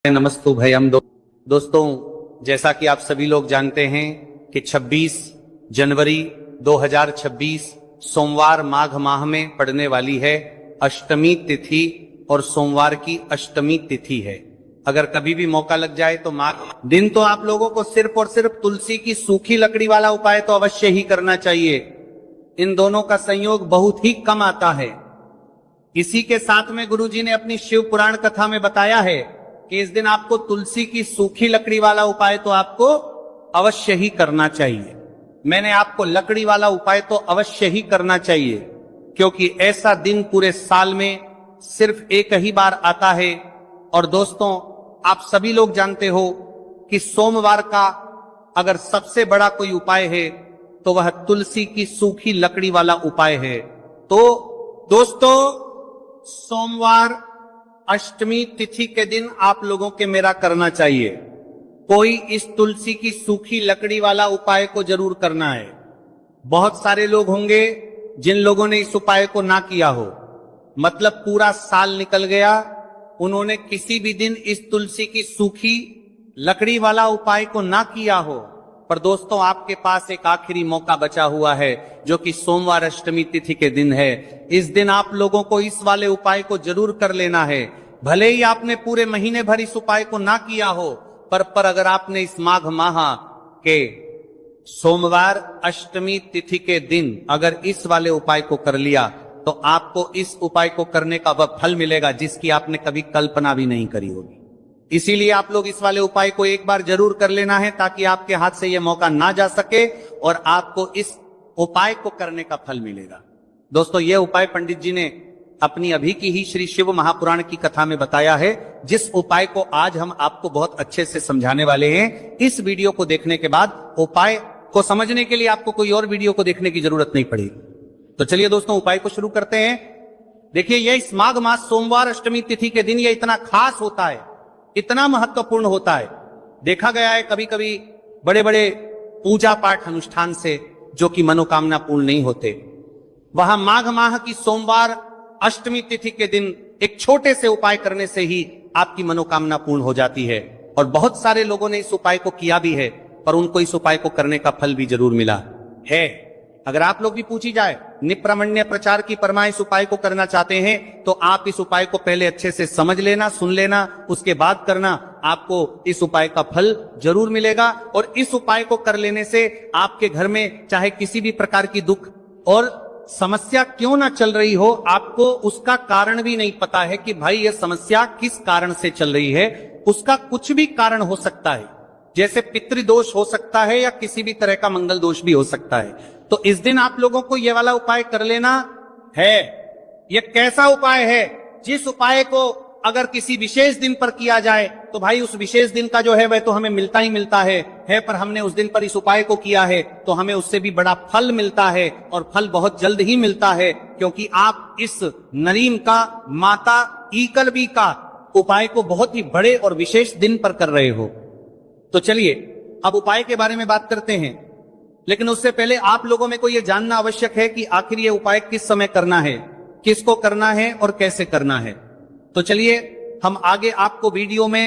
नमस्तु भयम दोस्तों, जैसा कि आप सभी लोग जानते हैं कि 26 जनवरी 2026 सोमवार माघ माह में पड़ने वाली है अष्टमी तिथि और सोमवार की अष्टमी तिथि है। अगर कभी भी मौका लग जाए तो माघ दिन तो आप लोगों को सिर्फ और सिर्फ तुलसी की सूखी लकड़ी वाला उपाय तो अवश्य ही करना चाहिए। इन दोनों का संयोग बहुत ही कम आता है। इसी के साथ में गुरुजी ने अपनी शिव पुराण कथा में बताया है कि इस दिन आपको तुलसी की सूखी लकड़ी वाला उपाय तो आपको अवश्य ही करना चाहिए। मैंने आपको लकड़ी वाला उपाय तो अवश्य ही करना चाहिए, क्योंकि ऐसा दिन पूरे साल में सिर्फ एक ही बार आता है। और दोस्तों, आप सभी लोग जानते हो कि सोमवार का अगर सबसे बड़ा कोई उपाय है तो वह तुलसी की सूखी लकड़ी वाला उपाय है। तो दोस्तों, सोमवार अष्टमी तिथि के दिन आप लोगों के मेरा करना चाहिए। कोई इस तुलसी की सूखी लकड़ी वाला उपाय को जरूर करना है। बहुत सारे लोग होंगे जिन लोगों ने इस उपाय को ना किया हो, मतलब पूरा साल निकल गया, उन्होंने किसी भी दिन इस तुलसी की सूखी लकड़ी वाला उपाय को ना किया हो। पर दोस्तों, आपके पास एक आखिरी मौका बचा हुआ है, जो कि सोमवार अष्टमी तिथि के दिन है। इस दिन आप लोगों को इस वाले उपाय को जरूर कर लेना है। भले ही आपने पूरे महीने भर इस उपाय को ना किया हो, पर अगर आपने इस माघ माह के सोमवार अष्टमी तिथि के दिन अगर इस वाले उपाय को कर लिया तो आपको इस उपाय को करने का वह फल मिलेगा जिसकी आपने कभी कल्पना भी नहीं करी होगी। इसीलिए आप लोग इस वाले उपाय को एक बार जरूर कर लेना है, ताकि आपके हाथ से यह मौका ना जा सके और आपको इस उपाय को करने का फल मिलेगा। दोस्तों, यह उपाय पंडित जी ने अपनी अभी की ही श्री शिव महापुराण की कथा में बताया है, जिस उपाय को आज हम आपको बहुत अच्छे से समझाने वाले हैं। इस वीडियो को देखने के बाद उपाय को समझने के लिए आपको कोई और वीडियो को देखने की जरूरत नहीं पड़ेगी। तो चलिए दोस्तों, उपाय को शुरू करते हैं। देखिए, यह इस माघ मास सोमवार अष्टमी तिथि के दिन यह इतना खास होता है, इतना महत्वपूर्ण होता है। देखा गया है कभी कभी बड़े बड़े पूजा पाठ अनुष्ठान से जो कि मनोकामना पूर्ण नहीं होते, वहां माघ माह की सोमवार अष्टमी तिथि के दिन एक छोटे से उपाय करने से ही आपकी मनोकामना पूर्ण हो जाती है। और बहुत सारे लोगों ने इस उपाय को किया भी है, पर उनको इस उपाय को करने का फल भी जरूर मिला है। अगर आप लोग भी पूछी जाए, निप्रमण्य प्रचार की परमा इस उपाय को करना चाहते हैं, तो आप इस उपाय को पहले अच्छे से समझ लेना, सुन लेना, उसके बाद करना। आपको इस उपाय का फल जरूर मिलेगा। और इस उपाय को कर लेने से आपके घर में चाहे किसी भी प्रकार की दुख और समस्या क्यों ना चल रही हो, आपको उसका कारण भी नहीं पता है कि भाई यह समस्या किस कारण से चल रही है। उसका कुछ भी कारण हो सकता है, जैसे पितृदोष हो सकता है या किसी भी तरह का मंगल दोष भी हो सकता है। तो इस दिन आप लोगों को यह वाला उपाय कर लेना है। यह कैसा उपाय है? जिस उपाय को अगर किसी विशेष दिन पर किया जाए तो भाई उस विशेष दिन का जो है वह तो हमें मिलता ही मिलता है, पर हमने उस दिन पर इस उपाय को किया है तो हमें उससे भी बड़ा फल मिलता है, और फल बहुत जल्द ही मिलता है, क्योंकि आप इस नरीम का, माता ईकलबी का उपाय को बहुत ही बड़े और विशेष दिन पर कर रहे हो। तो चलिए अब उपाय के बारे में बात करते हैं। लेकिन उससे पहले आप लोगों में को यह जानना आवश्यक है कि आखिर ये उपाय किस समय करना है, किसको करना है और कैसे करना है। तो चलिए हम आगे आपको वीडियो में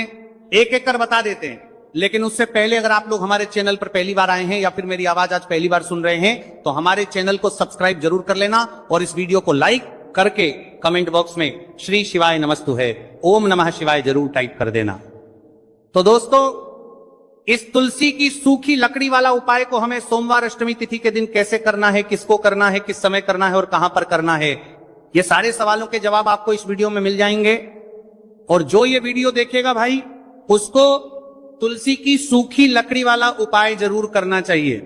एक एक कर बता देते हैं। लेकिन उससे पहले अगर आप लोग हमारे चैनल पर पहली बार आए हैं या फिर मेरी आवाज आज पहली बार सुन रहे हैं, तो हमारे चैनल को सब्सक्राइब जरूर कर लेना और इस वीडियो को लाइक करके कमेंट बॉक्स में श्री शिवाय नमस्तु है, ओम नमः शिवाय जरूर टाइप कर देना। तो दोस्तों, इस तुलसी की सूखी लकड़ी वाला उपाय को हमें सोमवार अष्टमी तिथि के दिन कैसे करना है, किसको करना है, किस समय करना है और कहां पर करना है, ये सारे सवालों के जवाब आपको इस वीडियो में मिल जाएंगे। और जो ये वीडियो देखेगा भाई, उसको तुलसी की सूखी लकड़ी वाला उपाय जरूर करना चाहिए,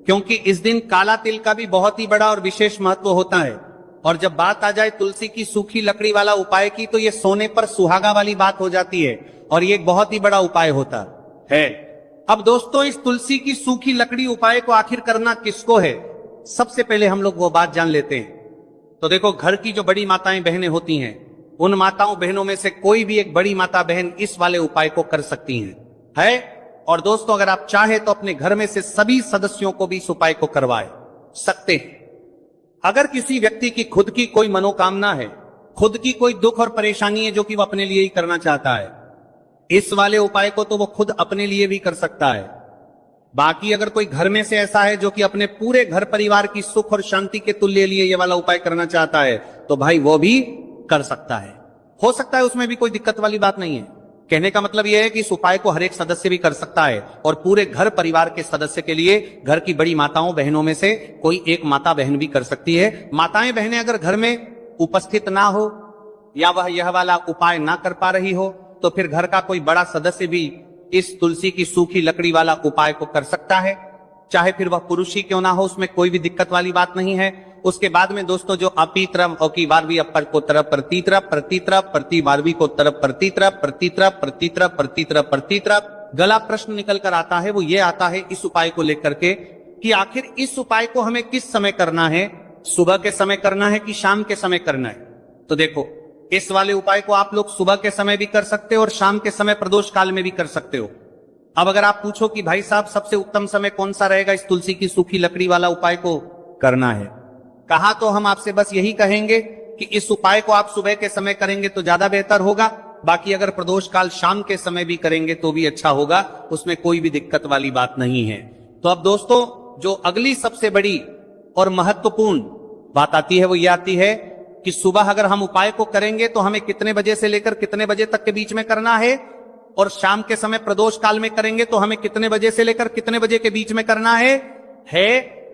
क्योंकि इस दिन काला तिल का भी बहुत ही बड़ा और विशेष महत्व होता है। और जब बात आ जाए तुलसी की सूखी लकड़ी वाला उपाय की, तो ये सोने पर सुहागा वाली बात हो जाती है और ये एक बहुत ही बड़ा उपाय होता है। अब दोस्तों, इस तुलसी की सूखी लकड़ी उपाय को आखिर करना किसको है, सबसे पहले हम लोग वो बात जान लेते हैं। तो देखो, घर की जो बड़ी माताएं बहनें होती हैं, उन माताओं बहनों में से कोई भी एक बड़ी माता बहन इस वाले उपाय को कर सकती है। और दोस्तों, अगर आप चाहे तो अपने घर में से सभी सदस्यों को भी इस उपाय को करवाए सकते हैं। अगर किसी व्यक्ति की खुद की कोई मनोकामना है, खुद की कोई दुख और परेशानी है जो कि वो अपने लिए ही करना चाहता है, इस वाले उपाय को तो वो खुद अपने लिए भी कर सकता है। बाकी अगर कोई घर में से ऐसा है जो कि अपने पूरे घर परिवार की सुख और शांति के तुल्य लिए ये वाला उपाय करना चाहता है, तो भाई वो भी कर सकता है। हो सकता है उसमें भी कोई दिक्कत वाली बात नहीं है। कहने का मतलब यह है कि इस उपाय को हर एक सदस्य भी कर सकता है और पूरे घर परिवार के सदस्य के लिए घर की बड़ी माताओं बहनों में से कोई एक माता बहन भी कर सकती है। माताएं बहनें अगर घर में उपस्थित ना हो या वह यह वाला उपाय ना कर पा रही हो, तो फिर घर का कोई बड़ा सदस्य भी इस तुलसी की सूखी लकड़ी वाला उपाय को कर सकता है, चाहे फिर वह पुरुष ही क्यों ना हो, उसमें कोई भी दिक्कत वाली बात नहीं है। उसके बाद में दोस्तों जो अपीतरम औकी वारवी अपर को तरफ प्रतितरफ प्रतितरफ प्रति वारवी को तरफ प्रतितरफ प्रतितरफ प्रतितरफ प्रतितरफ प्रतितरफ गला प्रश्न निकल कर आता है, वो ये आता है इस उपाय को लेकर के कि आखिर इस उपाय को हमें किस समय करना है, सुबह के समय करना है कि शाम के समय करना है। तो देखो, इस वाले उपाय को आप लोग सुबह के समय भी कर सकते हो और शाम के समय प्रदोष काल में भी कर सकते हो। अब अगर आप पूछो कि भाई साहब सबसे उत्तम समय कौन सा रहेगा इस तुलसी की सूखी लकड़ी वाला उपाय को करना है, कहा तो हम आपसे बस यही कहेंगे कि इस उपाय को आप सुबह के समय करेंगे तो ज्यादा बेहतर होगा। बाकी अगर प्रदोष काल शाम के समय भी करेंगे तो भी अच्छा होगा, उसमें कोई भी दिक्कत वाली बात नहीं है। तो अब दोस्तों जो अगली सबसे बड़ी और महत्वपूर्ण बात आती है वो ये आती है कि सुबह अगर हम उपाय को करेंगे तो हमें कितने बजे से लेकर कितने बजे तक के बीच में करना है, और शाम के समय प्रदोष काल में करेंगे तो हमें कितने बजे से लेकर कितने बजे के बीच में करना है।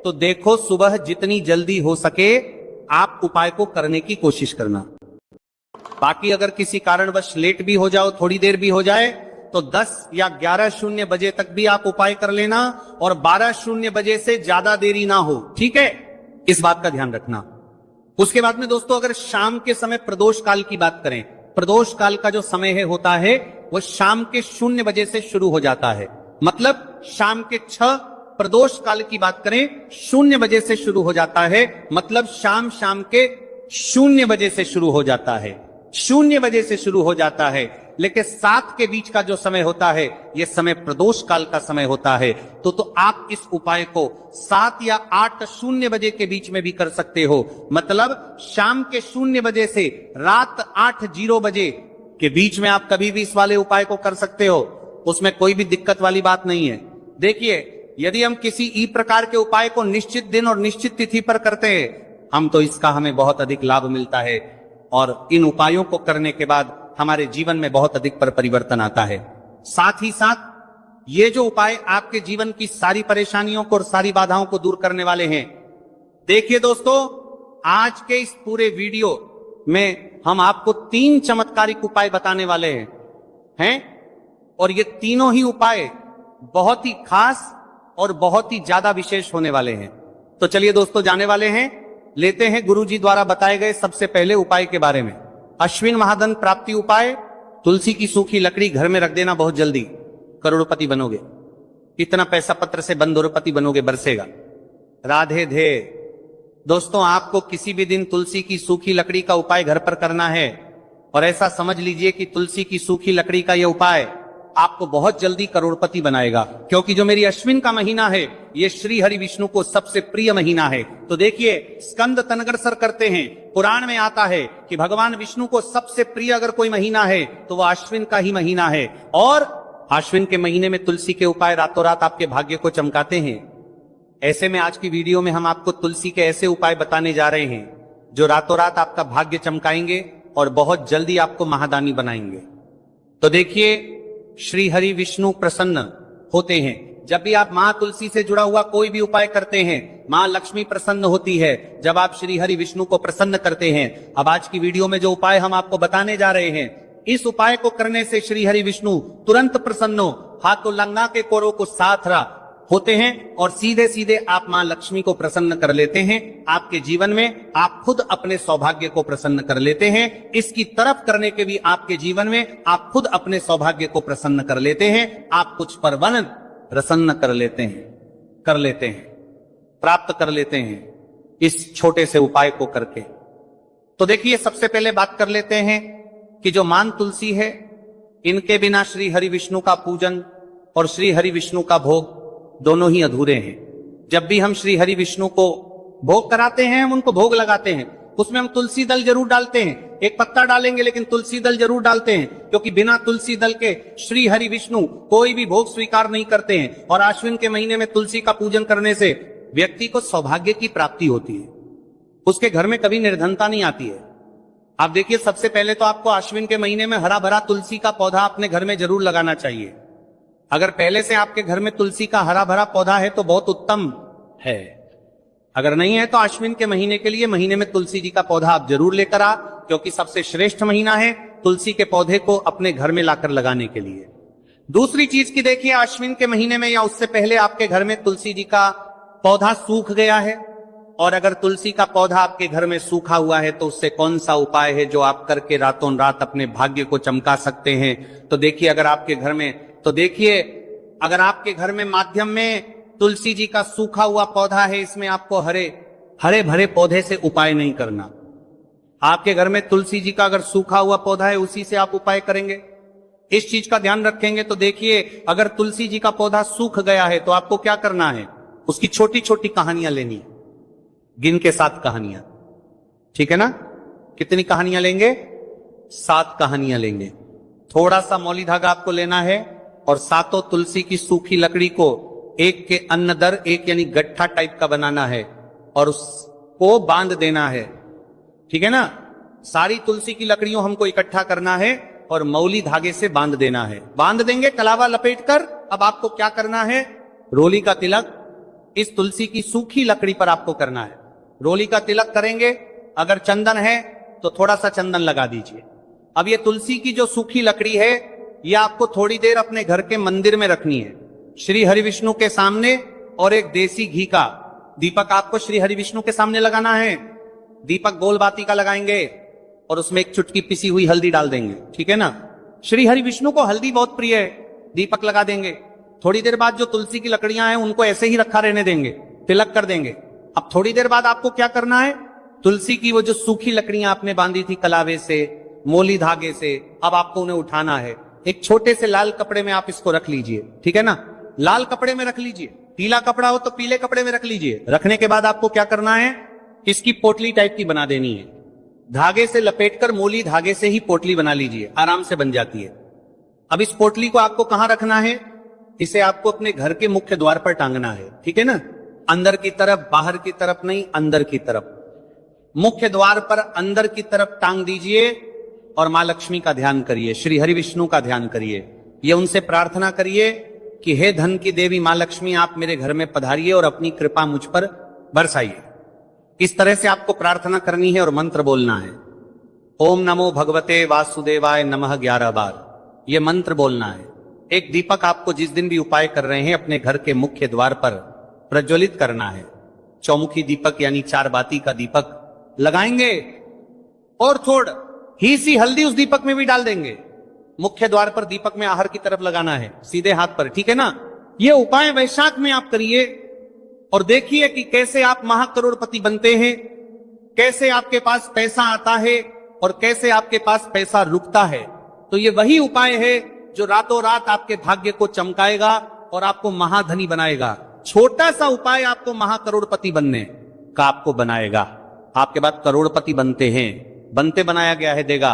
तो देखो, सुबह जितनी जल्दी हो सके आप उपाय को करने की कोशिश करना। बाकी अगर किसी कारणवश लेट भी हो जाओ, थोड़ी देर भी हो जाए, तो 10 या 11:00 बजे तक भी आप उपाय कर लेना और 12:00 बजे से ज्यादा देरी ना हो, ठीक है, इस बात का ध्यान रखना। उसके बाद में दोस्तों अगर शाम के समय प्रदोष काल की बात करें, प्रदोष काल का जो समय होता है वो शाम के 0 बजे से शुरू हो जाता है। मतलब शाम के 6, प्रदोष काल की बात करें 0 बजे से शुरू हो जाता है, मतलब शाम के 0 बजे से शुरू हो जाता है, 0 बजे से शुरू हो जाता है। लेकिन 7 के बीच का जो समय होता है यह समय प्रदोष काल का समय होता है। तो आप इस उपाय को 7 या 8:00 बजे के बीच में भी कर सकते हो। मतलब शाम के 0 बजे से रात 8:00 बजे के बीच में आप कभी भी इस वाले उपाय को कर सकते हो, उसमें कोई भी दिक्कत वाली बात नहीं है। देखिए, यदि हम किसी ई प्रकार के उपाय को निश्चित दिन और निश्चित तिथि पर करते हैं हम, तो इसका हमें बहुत अधिक लाभ मिलता है और इन उपायों को करने के बाद हमारे जीवन में बहुत अधिक परिवर्तन आता है। साथ ही साथ ये जो उपाय आपके जीवन की सारी परेशानियों को और सारी बाधाओं को दूर करने वाले हैं। देखिए दोस्तों, आज के इस पूरे वीडियो में हम आपको 3 चमत्कारिक उपाय बताने वाले हैं और ये तीनों ही उपाय बहुत ही खास और बहुत ही ज्यादा विशेष होने वाले हैं। तो चलिए दोस्तों, जाने वाले हैं, लेते हैं गुरुजी द्वारा बताए गए सबसे पहले उपाय के बारे में। अश्विन महाधन प्राप्ति उपाय, तुलसी की सूखी लकड़ी घर में रख देना, बहुत जल्दी करोड़पति बनोगे। इतना पैसा पत्र से बंदोरपति बनोगे, बरसेगा। राधे धे। दोस्तों, आपको किसी भी दिन तुलसी की सूखी लकड़ी का उपाय घर पर करना है और ऐसा समझ लीजिए कि तुलसी की सूखी लकड़ी का यह उपाय आपको बहुत जल्दी करोड़पति बनाएगा, क्योंकि जो मेरी अश्विन का महीना है ये श्री हरि विष्णु को सबसे प्रिय महीना है। तो देखिए, स्कंद तनगरसर करते हैं, पुराण में आता है कि भगवान विष्णु को सबसे प्रिय अगर कोई महीना है तो वह अश्विन का ही महीना है, और अश्विन के महीने में तुलसी के उपाय रातों रात आपके भाग्य को चमकाते हैं। ऐसे में आज की वीडियो में हम आपको तुलसी के ऐसे उपाय बताने जा रहे हैं जो रातों रात आपका भाग्य चमकाएंगे और बहुत जल्दी आपको महादानी बनाएंगे। तो देखिए, श्री हरि विष्णु प्रसन्न होते हैं। जब भी आप मां तुलसी से जुड़ा हुआ कोई भी उपाय करते हैं, मां लक्ष्मी प्रसन्न होती है जब आप श्री हरि विष्णु को प्रसन्न करते हैं। अब आज की वीडियो में जो उपाय हम आपको बताने जा रहे हैं, इस उपाय को करने से श्री हरि विष्णु तुरंत प्रसन्न हो, हाथों लंगा के कोरों को साथ रहा होते हैं और सीधे सीधे आप मां लक्ष्मी को प्रसन्न कर लेते हैं। आपके जीवन में आप खुद अपने सौभाग्य को प्रसन्न कर लेते हैं। इसकी तरफ करने के भी आपके जीवन में आप खुद अपने सौभाग्य को प्रसन्न कर लेते हैं। आप कुछ परवन प्रसन्न कर लेते हैं, प्राप्त कर लेते हैं इस छोटे से उपाय को करके। तो देखिए, सबसे पहले बात कर लेते हैं कि जो मान तुलसी है, इनके बिना श्री हरि विष्णु का पूजन और श्री हरि विष्णु का भोग दोनों ही अधूरे हैं। जब भी हम श्री हरि विष्णु को भोग कराते हैं, हम उनको भोग लगाते हैं, उसमें हम तुलसी दल जरूर डालते हैं, एक पत्ता डालेंगे लेकिन तुलसी दल जरूर डालते हैं, क्योंकि बिना तुलसी दल के श्री हरि विष्णु कोई भी भोग स्वीकार नहीं करते हैं। और आश्विन के महीने में तुलसी का पूजन करने से व्यक्ति को सौभाग्य की प्राप्ति होती है, उसके घर में कभी निर्धनता नहीं आती है। आप देखिए, सबसे पहले तो आपको आश्विन के महीने में हरा भरा तुलसी का पौधा अपने घर में जरूर लगाना चाहिए। अगर पहले से आपके घर में तुलसी का हरा भरा पौधा है तो बहुत उत्तम है, अगर नहीं है तो आश्विन के महीने के लिए महीने में तुलसी जी का पौधा आप जरूर लेकर आ, क्योंकि सबसे श्रेष्ठ महीना है तुलसी के पौधे को अपने घर में लाकर लगाने के लिए। दूसरी चीज की देखिए, आश्विन के महीने में या उससे पहले आपके घर में तुलसी जी का पौधा सूख गया है, और अगर तुलसी का पौधा आपके घर में सूखा हुआ है तो उससे कौन सा उपाय है जो आप करके रातों रात अपने भाग्य को चमका सकते हैं। तो देखिए, अगर आपके घर में माध्यम में तुलसी जी का सूखा हुआ पौधा है, इसमें आपको हरे भरे पौधे से उपाय नहीं करना। आपके घर में तुलसी जी का अगर सूखा हुआ पौधा है, उसी से आप उपाय करेंगे, इस चीज का ध्यान रखेंगे। तो देखिए, अगर तुलसी जी का पौधा सूख गया है तो आपको क्या करना है, उसकी छोटी छोटी कहानियां लेनी है, गिन के 7 कहानियां, ठीक है ना। कितनी कहानियां लेंगे? 7 कहानियां लेंगे। थोड़ा सा मौली धागा आपको लेना है और 7 तुलसी की सूखी लकड़ी को एक के अन्न दर एक यानी गट्ठा टाइप का बनाना है और उसको बांध देना है, ठीक है ना। सारी तुलसी की लकड़ियों हमको इकट्ठा करना है और मौली धागे से बांध देना है। बांध देंगे कलावा लपेटकर। अब आपको क्या करना है, रोली का तिलक इस तुलसी की सूखी लकड़ी पर आपको करना है। रोली का तिलक करेंगे, अगर चंदन है तो थोड़ा सा चंदन लगा दीजिए। अब ये तुलसी की जो सूखी लकड़ी है, ये आपको थोड़ी देर अपने घर के मंदिर में रखनी है, श्री हरि विष्णु के सामने, और एक देसी घी का दीपक आपको श्री हरि विष्णु के सामने लगाना है। दीपक गोल बाती का लगाएंगे और उसमें एक चुटकी पिसी हुई हल्दी डाल देंगे, ठीक है ना। श्री हरि विष्णु को हल्दी बहुत प्रिय है। दीपक लगा देंगे। थोड़ी देर बाद जो तुलसी की लकड़ियां हैं उनको ऐसे ही रखा रहने देंगे, तिलक कर देंगे। अब थोड़ी देर बाद आपको क्या करना है, तुलसी की वो जो सूखी लकड़ियां आपने बांधी थी कलावे से, मोली धागे से, अब आपको उन्हें उठाना है। एक छोटे से लाल कपड़े में आप इसको रख लीजिए, ठीक है ना। लाल कपड़े में रख लीजिए, पीला कपड़ा हो तो पीले कपड़े में रख लीजिए। रखने के बाद आपको क्या करना है, इसकी पोटली टाइप की बना देनी है। धागे से लपेटकर मोली धागे से ही पोटली बना लीजिए, आराम से बन जाती है। अब इस पोटली को आपको कहां रखना है, इसे आपको अपने घर के मुख्य द्वार पर टांगना है, ठीक है ना। अंदर की तरफ, बाहर की तरफ नहीं, अंदर की तरफ। मुख्य द्वार पर अंदर की तरफ टांग दीजिए और मां लक्ष्मी का ध्यान करिए, श्री हरि विष्णु का ध्यान करिए। ये उनसे प्रार्थना करिए कि हे धन की देवी मां लक्ष्मी, आप मेरे घर में पधारिए और अपनी कृपा मुझ पर बरसाइए। इस तरह से आपको प्रार्थना करनी है और मंत्र बोलना है। ओम नमो भगवते वासुदेवाय नमः 11 बार ये मंत्र बोलना है। एक दीपक आपको जिस दिन भी उपाय कर रहे हैं अपने घर के मुख्य द्वार पर प्रज्वलित करना है। चौमुखी दीपक यानी 4 बाती का दीपक लगाएंगे और थोड़ी सी हल्दी उस दीपक में भी डाल देंगे। मुख्य द्वार पर दीपक में आहर की तरफ लगाना है, सीधे हाथ पर, ठीक है ना। ये उपाय वैशाख में आप करिए और देखिए कि कैसे आप महाकरोड़पति बनते हैं, कैसे आपके पास पैसा आता है और कैसे आपके पास पैसा रुकता है। तो ये वही उपाय है जो रातों रात आपके भाग्य को चमकाएगा और आपको महाधनी बनाएगा। छोटा सा उपाय आपको महाकरोड़पति बनने का आपको बनाएगा। आपके बाद करोड़पति बनते हैं, बनते बनाया गया है, देगा।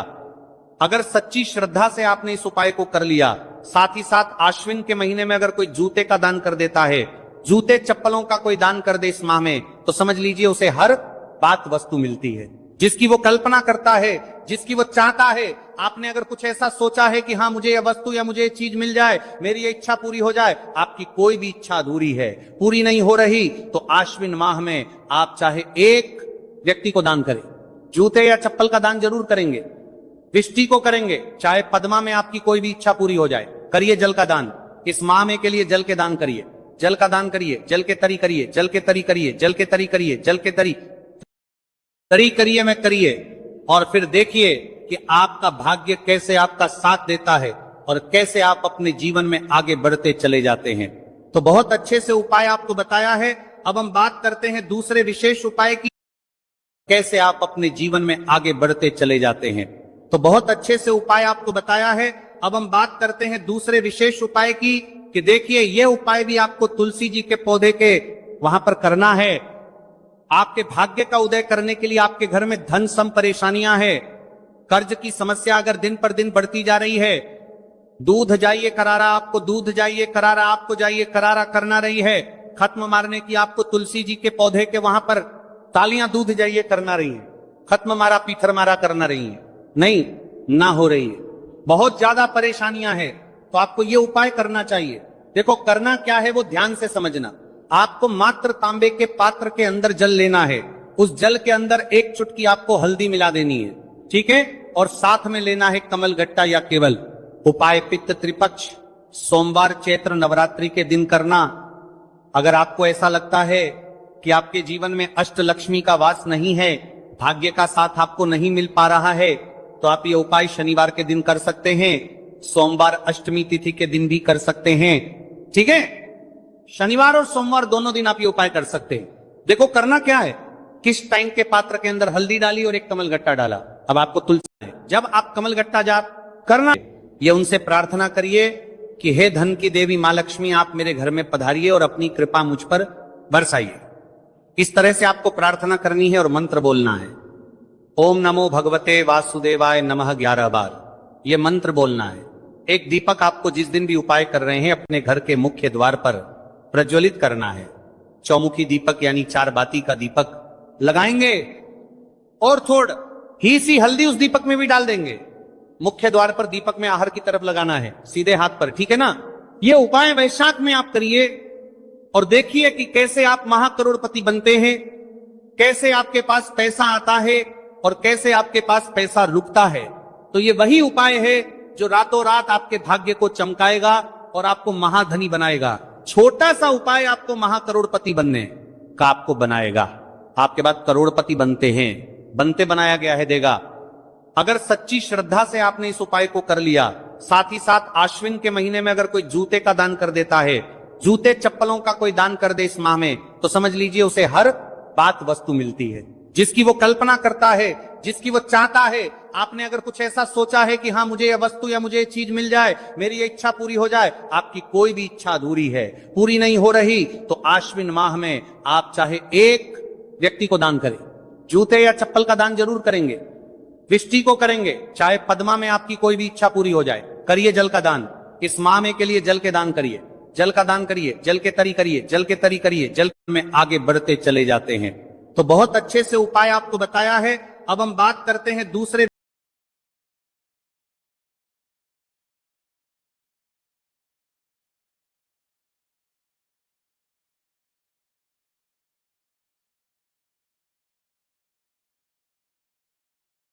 अगर सच्ची श्रद्धा से आपने इस उपाय को कर लिया, साथ ही साथ आश्विन के महीने में अगर कोई जूते का दान कर देता है, जूते चप्पलों का कोई दान कर दे इस माह में, तो समझ लीजिए उसे हर बात वस्तु मिलती है जिसकी वो कल्पना करता है, जिसकी वो चाहता है। आपने अगर कुछ ऐसा सोचा है कि हाँ मुझे यह वस्तु या मुझे ये चीज मिल जाए, मेरी ये इच्छा पूरी हो जाए, आपकी कोई भी इच्छा अधूरी है, पूरी नहीं हो रही, तो आश्विन माह में आप चाहे एक व्यक्ति को दान करें, जूते या चप्पल का दान जरूर करेंगे, विष्टि को करेंगे, चाहे पद्मा में आपकी कोई भी इच्छा पूरी हो जाए, करिए जल का दान। इस माह में के लिए जल के दान करिए, जल का दान करिए, जल के तरी करिए, जल के तरी करिए, जल के तरी करिए, जल के तरी करिए में करिए। और फिर देखिए कि आपका भाग्य कैसे आपका साथ देता है और कैसे आप अपने जीवन में आगे बढ़ते चले जाते हैं। तो बहुत अच्छे से उपाय आपको बताया है। अब हम बात करते हैं दूसरे विशेष उपाय की, कैसे आप अपने जीवन में आगे बढ़ते चले जाते हैं। तो बहुत अच्छे से उपाय आपको बताया है। अब हम बात करते हैं दूसरे विशेष उपाय की, कि देखिए यह उपाय भी आपको तुलसी जी के पौधे के वहां पर करना है। आपके भाग्य का उदय करने के लिए आपके घर में धन सम परेशानियां हैं, कर्ज की समस्या अगर दिन पर दिन बढ़ती जा रही है, दूध जाइए करारा, आपको दूध जाइए करारा, आपको जाइए करारा करना रही है, खत्म मारने की आपको तुलसी जी के पौधे के वहां पर तालियां दूध जाइए करना रही है, खत्म मारा पीथर मारा करना रही है, नहीं ना हो रही है, बहुत ज्यादा परेशानियां हैं, तो आपको ये उपाय करना चाहिए। देखो करना क्या है वो ध्यान से समझना। आपको मात्र तांबे के पात्र के अंदर जल लेना है, उस जल के अंदर एक चुटकी आपको हल्दी मिला देनी है, ठीक है, और साथ में लेना है कमल गट्टा या केवल। उपाय पित्त त्रिपक्ष सोमवार चैत्र नवरात्रि के दिन करना। अगर आपको ऐसा लगता है कि आपके जीवन में अष्ट लक्ष्मी का वास नहीं है, भाग्य का साथ आपको नहीं मिल पा रहा है, तो आप ये उपाय शनिवार के दिन कर सकते हैं, सोमवार अष्टमी तिथि के दिन भी कर सकते हैं, ठीक है। शनिवार और सोमवार दोनों दिन आप ये उपाय कर सकते हैं। देखो करना क्या है, किस टाइम के पात्र के अंदर हल्दी डाली और एक कमल गट्टा डाला। अब आपको तुलसी है, जब आप कमल गट्टा जाप करना, ये उनसे प्रार्थना करिए कि हे धन की देवी मां लक्ष्मी, आप मेरे घर में पधारिए और अपनी कृपा मुझ पर बरसाइए। इस तरह से आपको प्रार्थना करनी है और मंत्र बोलना है। ओम नमो भगवते वासुदेवाय नमः 11 बार ये मंत्र बोलना है। एक दीपक आपको जिस दिन भी उपाय कर रहे हैं अपने घर के मुख्य द्वार पर प्रज्वलित करना है। चौमुखी दीपक यानी 4 बाती का दीपक लगाएंगे और थोड़ा ही सी हल्दी उस दीपक में भी डाल देंगे। मुख्य द्वार पर दीपक में आहर की तरफ लगाना है, सीधे हाथ पर, ठीक है ना। ये उपाय वैशाख में आप करिए और देखिए कि कैसे आप महाकरोड़पति बनते हैं, कैसे आपके पास पैसा आता है और कैसे आपके पास पैसा रुकता है। तो ये वही उपाय है जो रातों रात आपके भाग्य को चमकाएगा और आपको महाधनी बनाएगा। छोटा सा उपाय आपको महाकरोड़पति बनने का आपको बनाएगा। आपके बाद करोड़पति बनते हैं, बनते बनाया गया है, देगा। अगर सच्ची श्रद्धा से आपने इस उपाय को कर लिया, साथ ही साथ आश्विन के महीने में अगर कोई जूते का दान कर देता है, जूते चप्पलों का कोई दान कर दे इस माह में, तो समझ लीजिए उसे हर बात वस्तु मिलती है जिसकी वो कल्पना करता है, जिसकी वो चाहता है। आपने अगर कुछ ऐसा सोचा है कि हाँ मुझे यह वस्तु या मुझे ये चीज मिल जाए, मेरी ये इच्छा पूरी हो जाए, आपकी कोई भी इच्छा अधूरी है, पूरी नहीं हो रही, तो आश्विन माह में आप चाहे एक व्यक्ति को दान करें, जूते या चप्पल का दान जरूर करेंगे, विष्टि को करेंगे, चाहे पद्मा में आपकी कोई भी इच्छा पूरी हो जाए, करिए जल का दान। इस माह में के लिए जल के दान करिए, जल का दान करिए, जल के तरी करिए, जल के तरी करिए, जल में आगे बढ़ते चले जाते हैं। तो बहुत अच्छे से उपाय आपको बताया है। अब हम बात करते हैं दूसरे